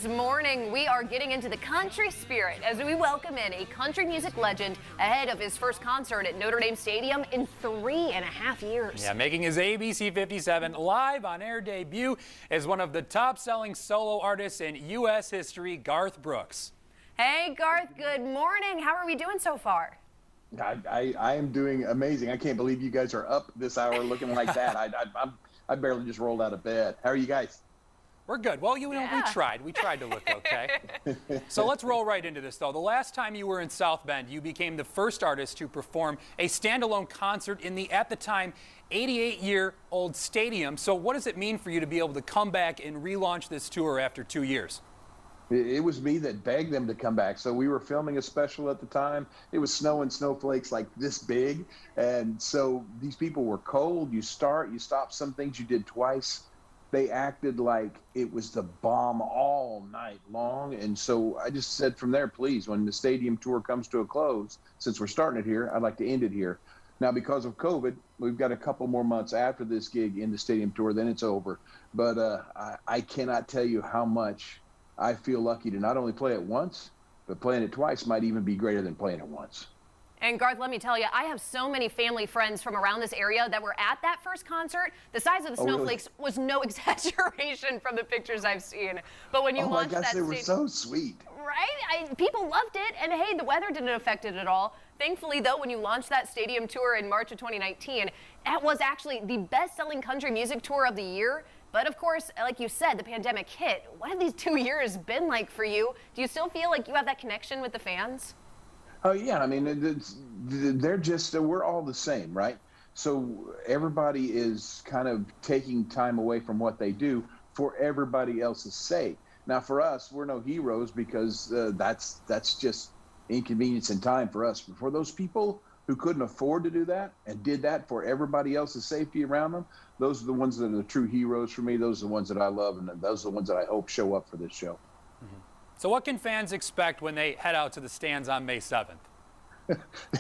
This morning, we are getting into the country spirit as we welcome in a country music legend ahead of his first concert at Notre Dame Stadium in 3.5 years. Yeah, making his ABC 57 live on air debut as one of the top-selling solo artists in U.S. history, Garth Brooks. Hey, Garth, good morning. How are we doing so far? I am doing amazing. I can't believe you guys are up this hour looking like that. I barely just rolled out of bed. How are you guys? We're good. Well, you know, we tried to look okay. So let's roll right into this, though. The last time you were in South Bend, you became the first artist to perform a standalone concert in the, at the time, 88-year-old stadium. So what does it mean for you to be able to come back and relaunch this tour after 2 years? It was me that begged them to come back. So we were filming a special at the time. It was snowing snowflakes like this big. And so these people were cold. You stop some things you did twice. They acted like it was the bomb all night long. And so I just said from there, please, when the stadium tour comes to a close, since we're starting it here, I'd like to end it here. Now, because of COVID, we've got a couple more months after this gig in the stadium tour, then it's over. But I cannot tell you how much I feel lucky to not only play it once, but playing it twice might even be greater than playing it once. And Garth, let me tell you, I have so many family friends from around this area that were at that first concert. The size of the snowflakes was no exaggeration from the pictures I've seen. But when you launched that they were so sweet. Right? People loved it. And hey, the weather didn't affect it at all. Thankfully, though, when you launched that stadium tour in March of 2019, that was actually the best-selling country music tour of the year. But of course, like you said, the pandemic hit. What have these 2 years been like for you? Do you still feel like you have that connection with the fans? Oh, yeah. I mean, they're just, we're all the same, right? So everybody is kind of taking time away from what they do for everybody else's sake. Now, for us, we're no heroes because that's just inconvenience and time for us. But for those people who couldn't afford to do that and did that for everybody else's safety around them, those are the ones that are the true heroes for me. Those are the ones that I love, and those are the ones that I hope show up for this show. Mm-hmm. So what can fans expect when they head out to the stands on May 7th?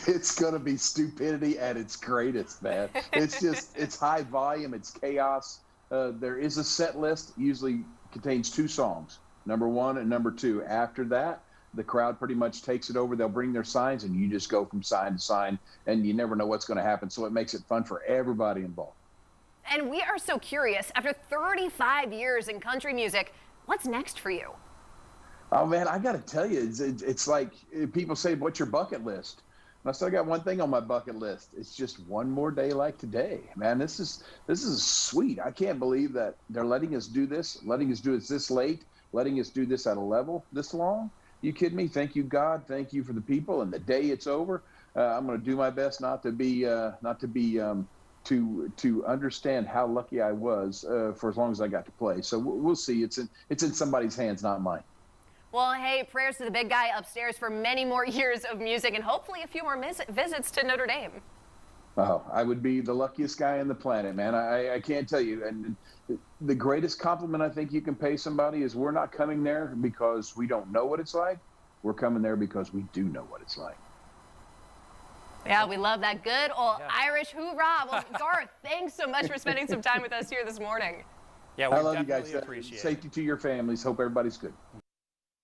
It's going to be stupidity at its greatest, man. It's high volume, it's chaos. There is a set list, usually contains 2 songs, number 1 and number 2. After that, the crowd pretty much takes it over. They'll bring their signs, and you just go from sign to sign, and you never know what's going to happen. So it makes it fun for everybody involved. And we are so curious, after 35 years in country music, what's next for you? Oh, man, I got to tell you, it's like people say, what's your bucket list? And I still got one thing on my bucket list. It's just one more day like today. Man, this is sweet. I can't believe that they're letting us do this, letting us do it this late, letting us do this at a level this long. You kidding me? Thank you, God. Thank you for the people. And the day it's over, I'm going to do my best to understand how lucky I was for as long as I got to play. So we'll see. It's in somebody's hands, not mine. Well, hey, prayers to the big guy upstairs for many more years of music and hopefully a few more visits to Notre Dame. Oh, I would be the luckiest guy on the planet, man. I can't tell you. And the greatest compliment I think you can pay somebody is we're not coming there because we don't know what it's like. We're coming there because we do know what it's like. Yeah, we love that good old Irish hoorah. Well, Garth, thanks so much for spending some time with us here this morning. Yeah, I love you guys. Appreciate it. Safety to your families. Hope everybody's good.